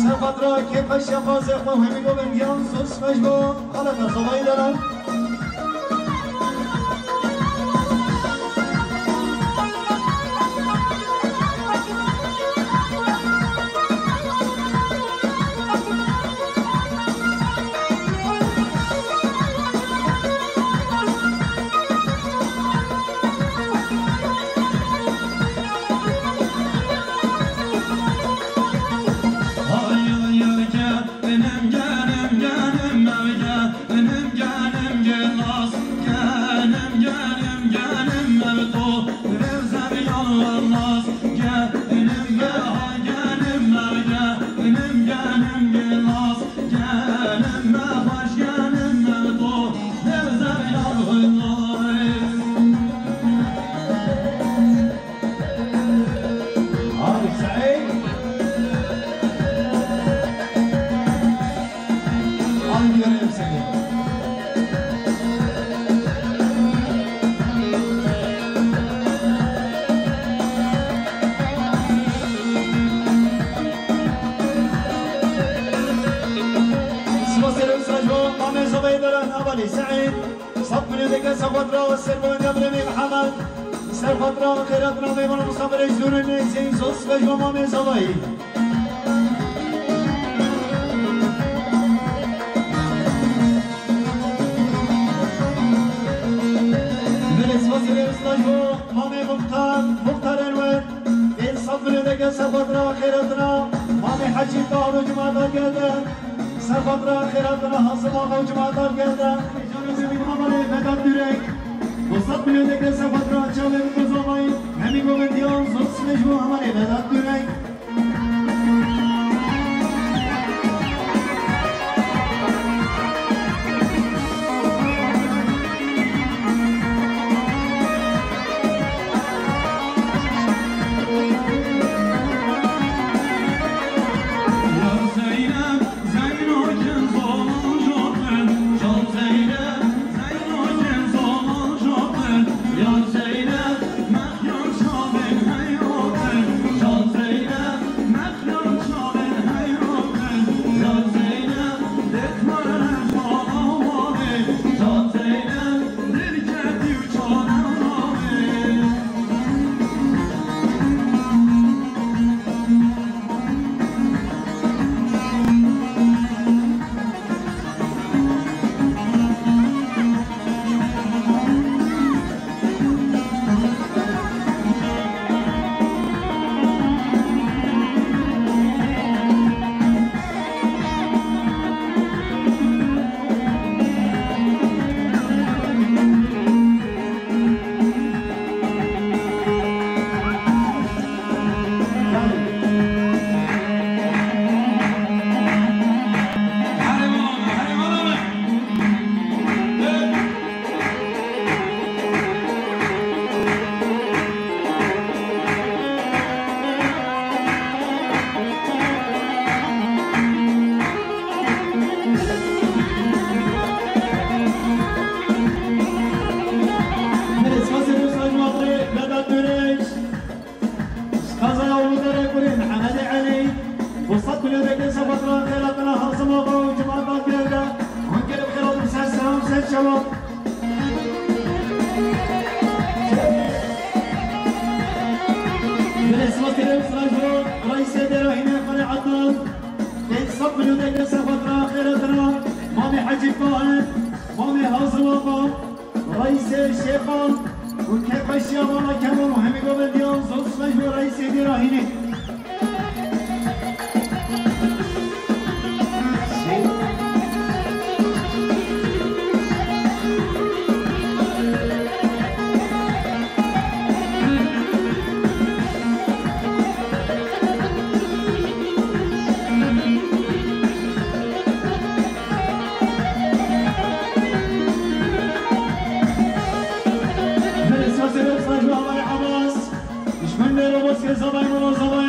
سرقدرا كيفاش يا فازق وهمي قوبنديان سوس مجبور غلط صباي دارم سرقدرا خیراتنا میمون مصابر جور نیزین سوس و جوما میزوایی بلیس وزیر استاجو مامی مختار انور این صبر دیگه سرقدرا خیراتنا مامی حجی دارو جماعت گرده سرقدرا خیراتنا حاصل آقا جماعت گرده جانو زمین مامالی مدد دیرک وسط میلیون که سفت را چاله بگذاریم همین گویندیان زوج مجموع همه مدد داریم زبای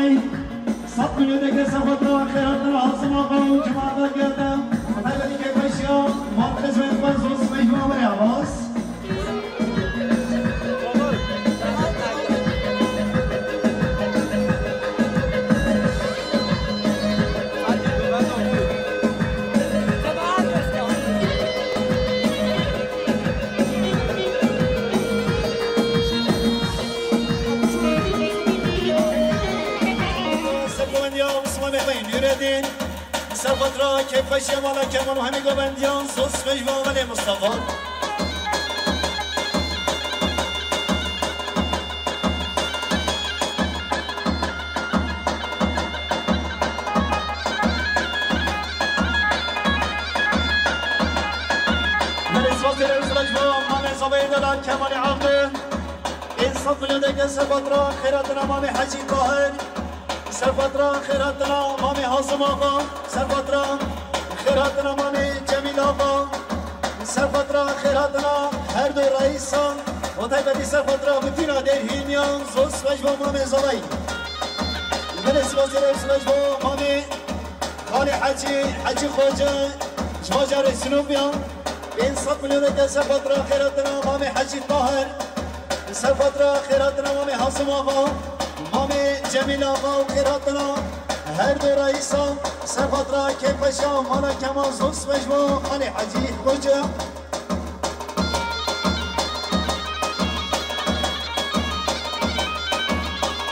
فشي مالا كمان وهمي قبنديان زوز فجوة ولي مصطفى دلال كمال عقل إنصاف لديك سفترة خيراتنا مامي حجي طاهر سفترة خيراتنا مامي حاصم آقا سفترة خيراتنا مامي جميل آقا سفترة خيراتنا هر دو رئيسان وطيبتي سفترة بطينا دير هينيان زوز مجبو مامي زباي بلس وزير مجبو مامي خالي حجي خوجة جواجر سنوبيان إنصاف لديك سفترة خيراتنا مامي حجي طاهر سفترة خيراتنا مامي حاصم آقا مامي جميل آقا وخيراتنا هر دو رئيسان سفترة كيفشا مالا كمان زوز مجموع خالي حجي خوجة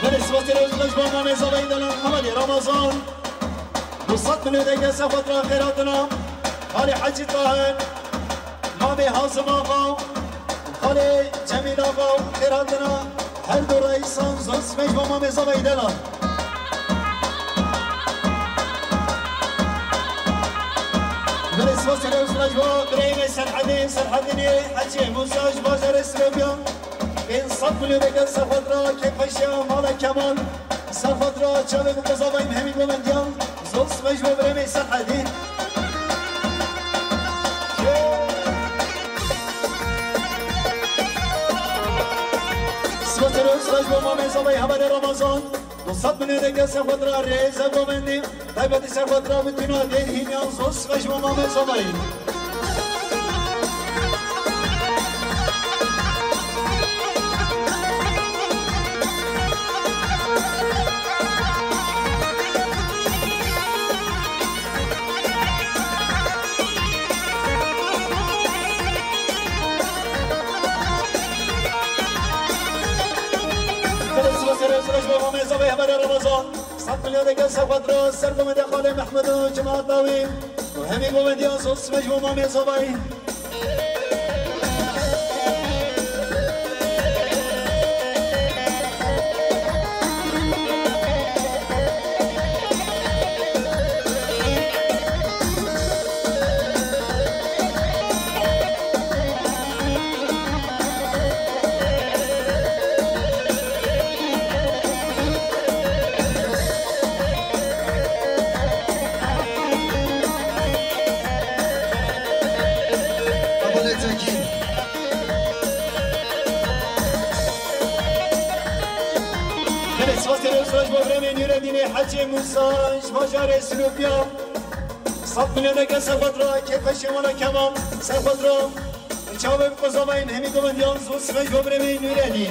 بالنسبة للمجموع مامي زباين دلان حمدي رمضان وصد لديك سفترة خيراتنا خالي حجي طاهر مامي حاصم آقا خالي جميل آقا وخيراتنا هر دو رئيسان زوز مجموع مامي زباين دلان بالنسبة للمجموع بريمي سرحديني حجي موسى جباجر اسلوبيان إنصاف لديك سفترة كيفشا مالا كمان سفترة شابك وقصابين همي قومنديان زوز مجموع بريمي سرحدين سفترة مامي زباي حبر رمضان وصد من لديك سفترة ريزة قومندي طيبتي سفترة بطينا دير هينيان زوز مجموع مامي زباي مامي زباي حبر رمضان صد من لديك سفترة سرقم دخل محمد وجماعة طويل وهمي قومنديان زوز مجموع مامي زباي حجي موسى جباجر سلوبيا صف لديك سفترة كيفشي ولا كمان سفترة شابك قصابين همي قومنديان زوز مجموع بريمي نوراني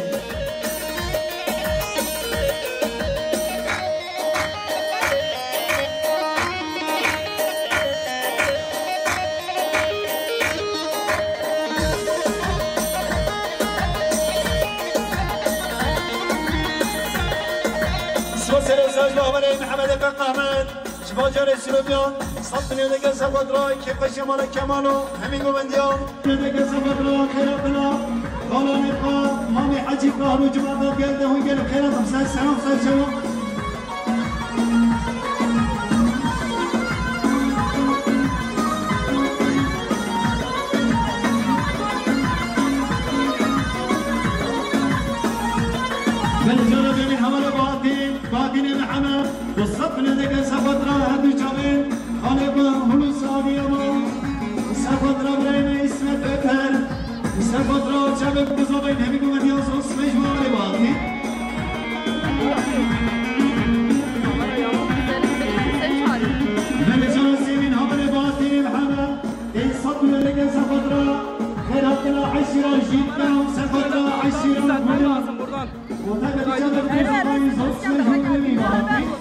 محمد بن احمد جباجر سلوبيان صد من لديك سفترة كيفشي مالا كمانو همي قومنديان لديك سفترة خيراتنا قالوا نقا مامي حجي قهرو جماعة قلده ويقال خيرات حسين سلام سلام بالجرب من حمل باطن محمد والصف لديك سفترة هدو جابين خالبا هلو صابيما سفترة بريمي اسمت بكر سفترة شبك بزبين همي قومنديان زوز مجموع لباطن بالجرب من حمل باطن محمد الصف لديك سفترة خيراتنا عشرة جدا سفترة عشرة وتابع جابر بزبين زوز مجموع لباطن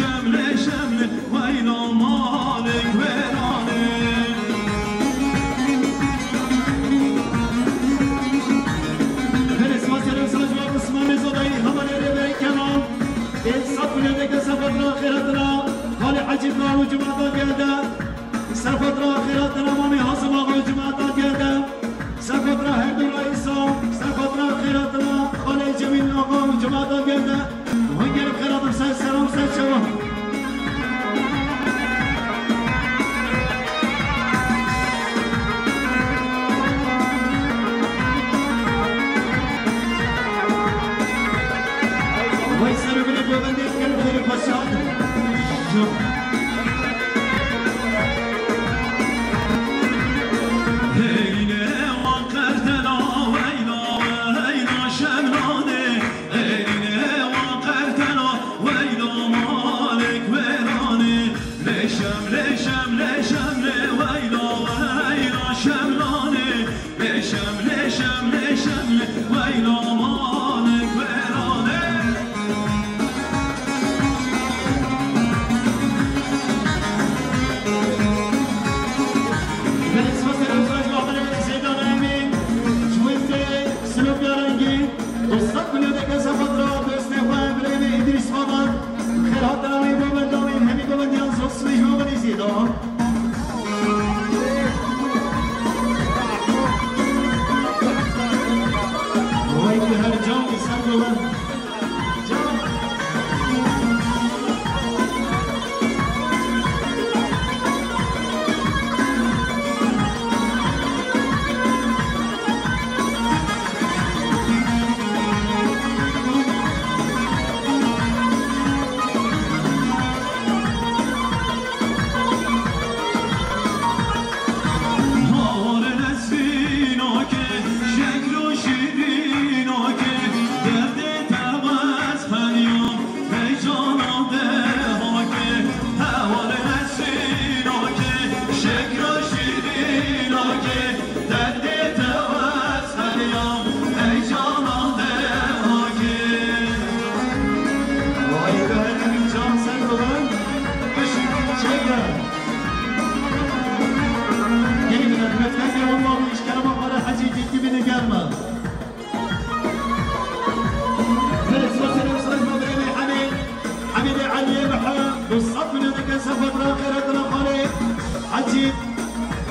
شمل سرفترا خیراتنا مامی حاصم آقا جماعتان گردم سرفترا هر دو رئیسا سرفترا خیراتنا خاله جمیل آقا جماعتان گردم هنگرم خیراتم سر سلام سر شما وای سر بینه ببنده کنم خیلی پاشاد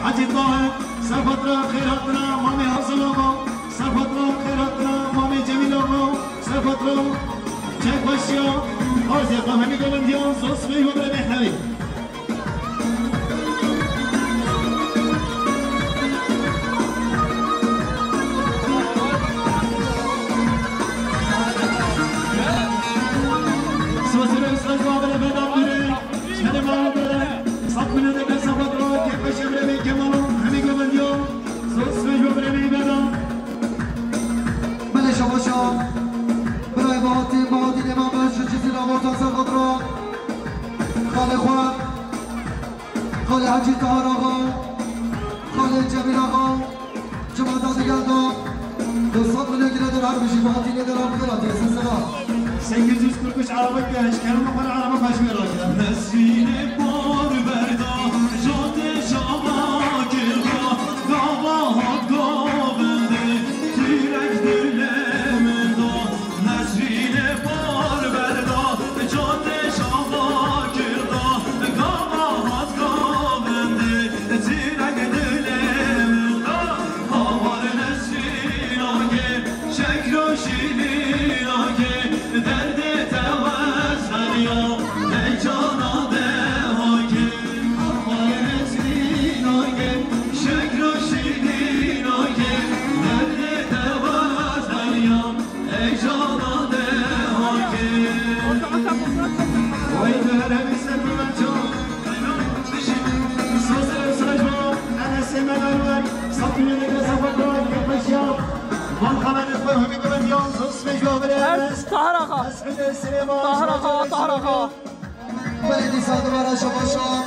حجي طاهر سرفترا خيراتنا مامي حسن آقا سرفترا خيراتنا مامي جميل آقا سرفترا چک باشیا آرزی قهمی گوندیان زوس بیگو بره محنوی سواسر استاج بابر بدام بره شهر مالو بره سب منه دکه سرفترا که بشه بره کمالو همی گوندیان زوس بیگو بره بدام بله شما شام برای باهاتین امام باشد چیزی را با تازه خود را خاله خواب خاله حجی طاهر آقا خاله جمیل آقا جماعت گلدان دوستان من گیره در هر بشی باهاتین درام خیلاتی سلسلا سنگی جوز کرکش عربه گهش کنم مخوان عربه پشمی را کرد نسرین بار بردا جاده شما کردا گاواهات گاونده تیرک دلم داد نسرین بار بردا جاده شما کردا گاواهات گاونده تیرک دلم داد آوار نسرین آگه شکر و شیرین آگه درد توز فریاد ای جانا ده آگه آوار نسرین آگه شکر و شیرین آگه درد توز فریاد ای جانا ده آگه وای دهر همی سر من جان سوزر سرجو انا سمن الور صفني لك سفر راي بشيا من خلنا نفر همی گوندیان زوس بیگو بره طاهر آقا طاهر آقا طاهر آقا بله ساده برای شما شام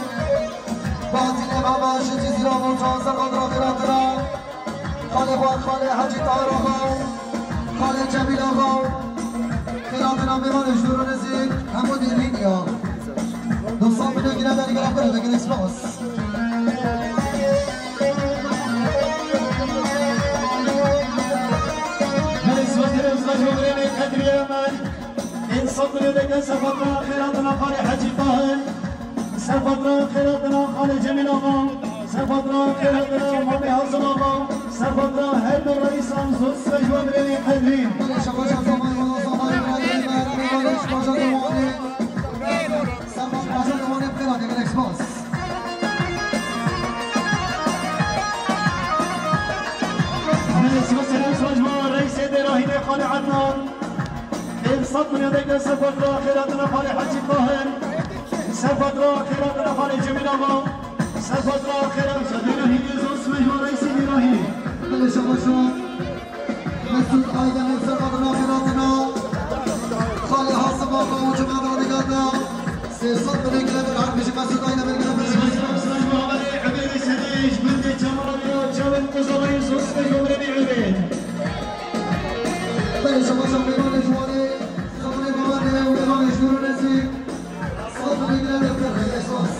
باهاتین امام باشد چیزی را با تازه خود را خیرات را خاله خواب خاله حجی طاهر آقا خاله جمیل آقا خیرات را بمانش دور و نزدیک همون دیرین یا دوستان من گیره در گرم بره بگیر اسماس صدر لك سفطنا خيراتنا خالي حجي طاهر سفطنا خيراتنا خالي جميل آقا خیراتنا مامی حسن آقا سرفادرا هر دو رئیس امزوز سجوا برمی قدرین شباش از آمای مناظمای برای میوانش باجا دوانه سرفاد باجا دوانه بخیرات یک اکسپاس سیما سلام سجوا رئیس دراهین خانه عدنان انصاب من یادک سرفادرا خیراتنا خانه حجی طاهر سرفادرا خیراتنا خانه جمیل آقا سرفادرا خیراتنا دراهین زوز سجوا رئیس دراهین شباشا مسعود آیدن سرفادرا خیراتنا خاله حاسم آقا و جمعه را نگادا 300 بلیگ لبر عرب بشه مسعود آیدن بلیگ لبر سجوا برای عبید سدیش بنده جمرانیا جوان قزاقی زوز سجوا برمی عبید بله شباشا میوان جوانه خبر میوانه و میوان شروع رسید 100 بلیگ لبر بخیر احساس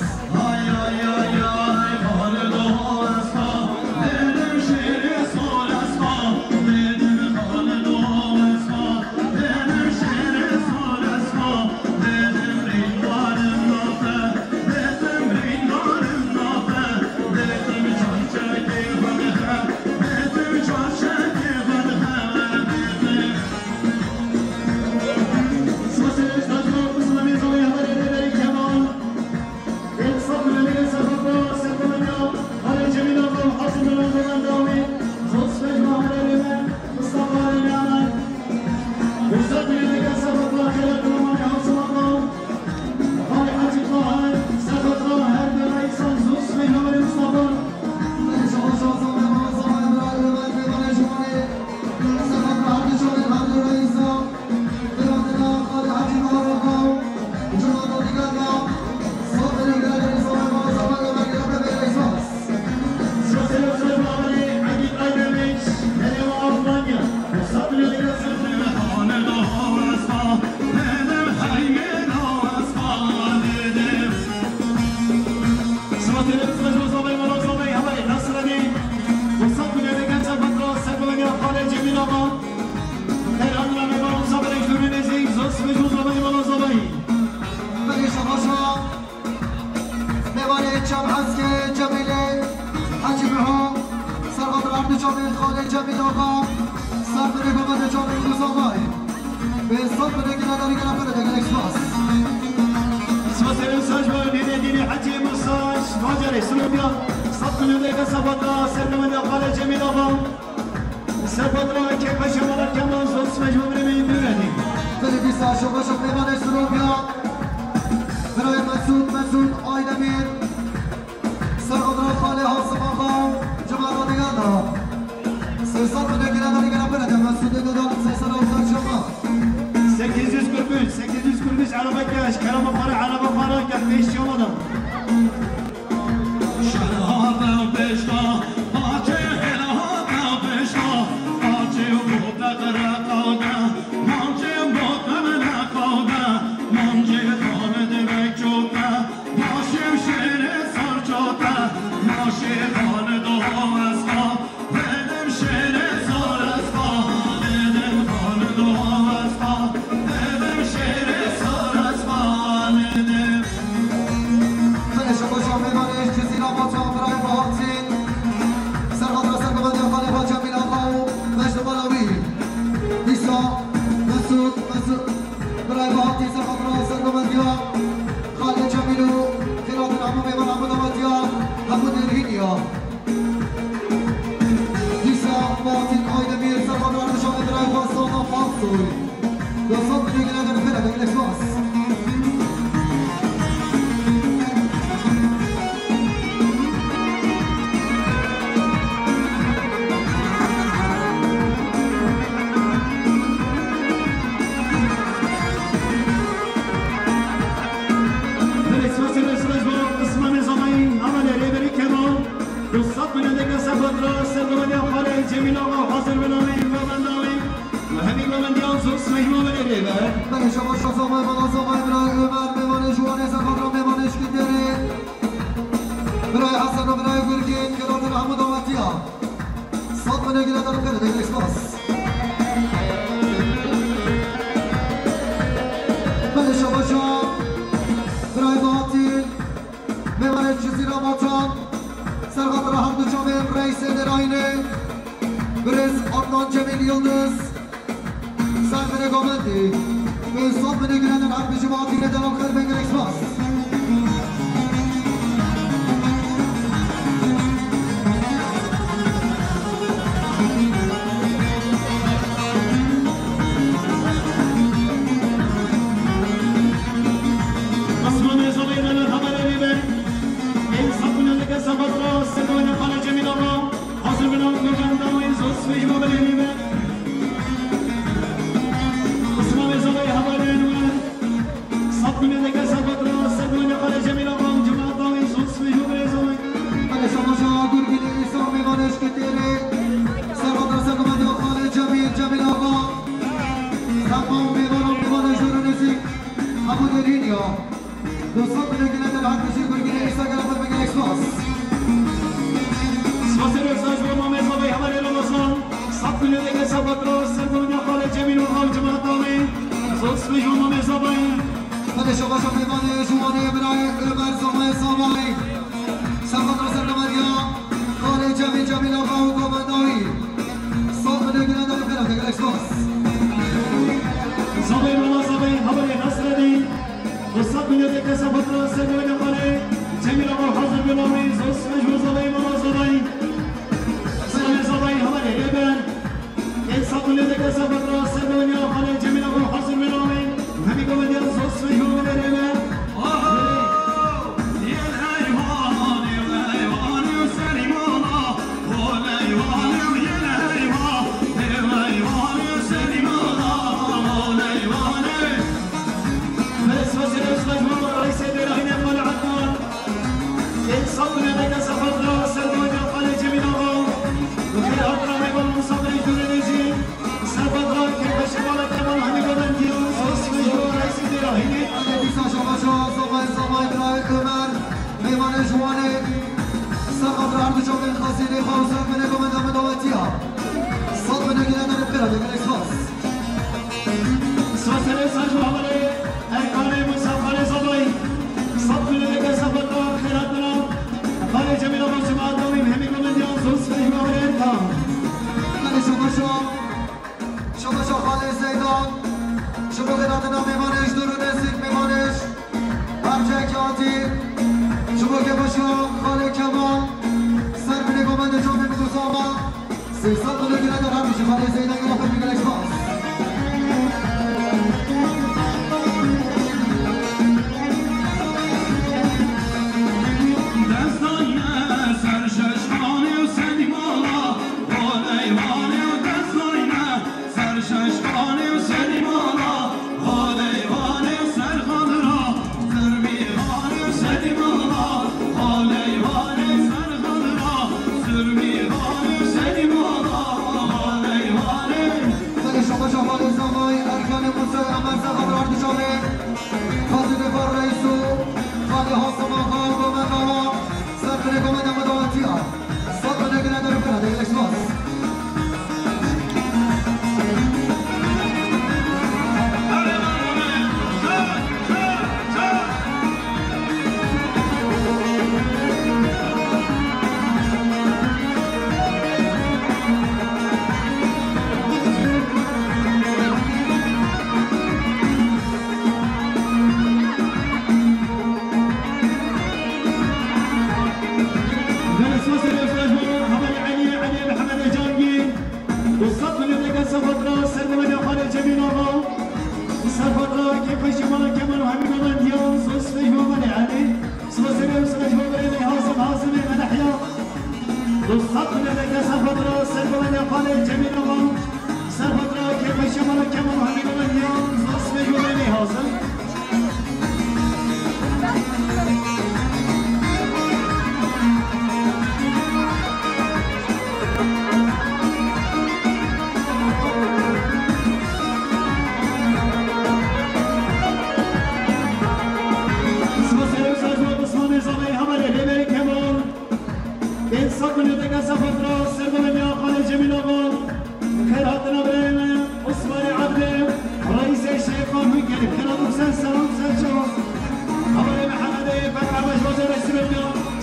Ay ay ay ay hale doğasma dedim şeri sorasma dedim hale doğasma dedim şeri sorasma dedim ringarım nafe dedim ringarım nafe dedim can çeki bana dedim can çeki bana dedim Smasını stajma kısmına mezunu yaları veri kemal İnsan bile sefakta serpemenya Hale Cemil Ağam Hasan Ramazan Davi Zos Mecma Halelime Mustafa Halilyanan Üstad bile sefakta Kıratına Mani Hasan Ağam Hale Hacı Tahar Sefakta her bir insan Zos Mecma Mustafa بله شباشا زمان مناظمای برای میوان جوانه سرفادرا عبد شامل حمد رئیسا خیراتنا خاله حجی طاهر آقا و جمعه را نگادا 100 بلیگ لبر زمان مناظمای بلیگ لبر بخیر احساس Smasını stajma Ali Agit Aydemiş Nereva Almanya Üstad bile sefakta hale doğasma dedim hayye doğasma dedim Smatele stajma zamay manazamay Hamay Nasrani Üstad bile sefakta serpemenya Hale Cemil Ağam Her anla mevan sabır ekdürü nezik Zos Mecma zamay manazamay بله شباشا میوان چم هست که جمیل حجی بها سرفادرا عبد شامل خاله جمیل آقا سرفره بابد جامل دوست آقای به 100 بلیگ لبر بخیر یک اکسپاس Smasını stajma Nene Dini Hacı Musaş Macari Sülübya Satmını Deka Sefakta serpemenya Hale Cemil Ağam Sefakta Kepa Şamalar Kemal Zos Mecma Bremi Büredi بله بیسا شباشا میوان سروبیا برای مسعود آیدمیر سرفادرا خاله حاسم آقا جمعه را نگادا 300 بلیگ لبر بخیر مسعود دادال 390 شما 843 araba kaç karama para araba para gel 5 yomadan şerhada beşta acı helada beşta acı mutlaka kavga mancı mutlaka kavga mancı kavga demek çokta maşim şere sarçota maşi kavga doğasma dedim şere sarasma dedim kavga doğasma dedim şere sarasma dedim بله شباشا میوانش جزیره آبادان برای باهاتین سرفادرا سرپمنده خاله با جمیل آقا و مجد بالاوی بیسا مسعود برای باهاتین سرفادرا سرپمنده خاله جمیل و خیرات العمو میوان حمود آبادیا حمود الهینیا بیسا باهاتین آیدمیر سرفادرا نشانه برای خواستان و فانسوی 200 بلیگ لبر بخیر یک اکسپاس Smasını stajma Osman Zamayı Hamale Reveri Kemal Üstad bile Sefakta serpemenya Hale Cemil Ağam Hazır Belami Vamandavi Muhammed Vamandiyan Zos Mecma Bremi بله شباشا زمان مناظمای برای عمر میوان جوانه سرفادرا میوانش گیدره برای حسن و برای گرگین خیرات العمو دامتیا 100 بلیگ لبر بخیر یک اکسپاس بله شباشا برای باطل میوان جزیره آبادان سرقت رحم دو جامعه رئیس دراینه برز آرمان جمیل یلدز سرمنه گامندی به صوت منه گرندن حرب جماعتی ندلم خیر بنگر اکسپاس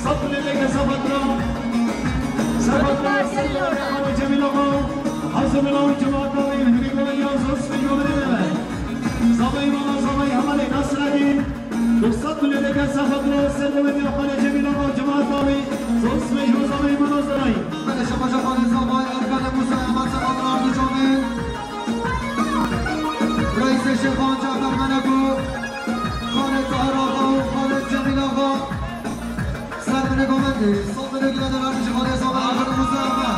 صف لك صف لازم الان جماعت آقای هنگی گویا زوز فجوه بده زبایی مالا زبایی همالی نصر الدین 200 میلیون دیگر سفت رو سرگوه بیا خانه جمیل آقا جماعت آقای زوز فجوه زبایی مالا زبایی بله شما خانه زبایی ارکان موسی احمد سفت رو عرض جامعه رئیس شیخان جعفر منکو خانه طاهر آقا و خانه جمیل آقا سرمنه گومنده صوبنه گیرده ورزش خانه زبایی ارکان موسی احمد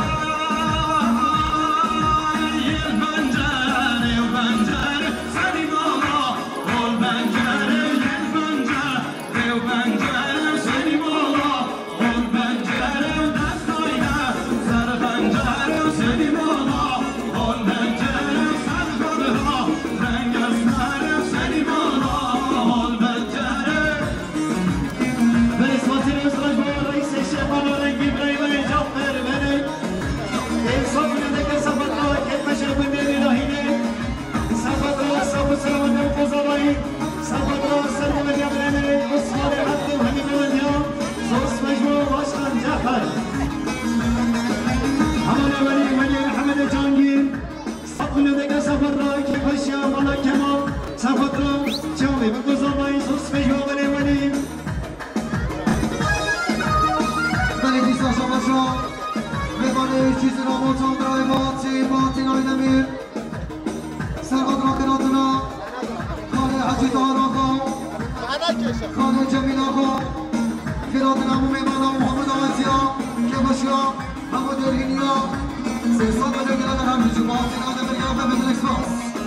چیزی را موتان برای باطین های نمیر سرقاد را کناتنا خانه حجی طاهر آقا خانه جمیل آقا کناتنا همون میمانا محمد آمزیا کباشیا همون درگینیا 300 ملیون گرد همچی باطین های نمیر یا به بدن اکسپاس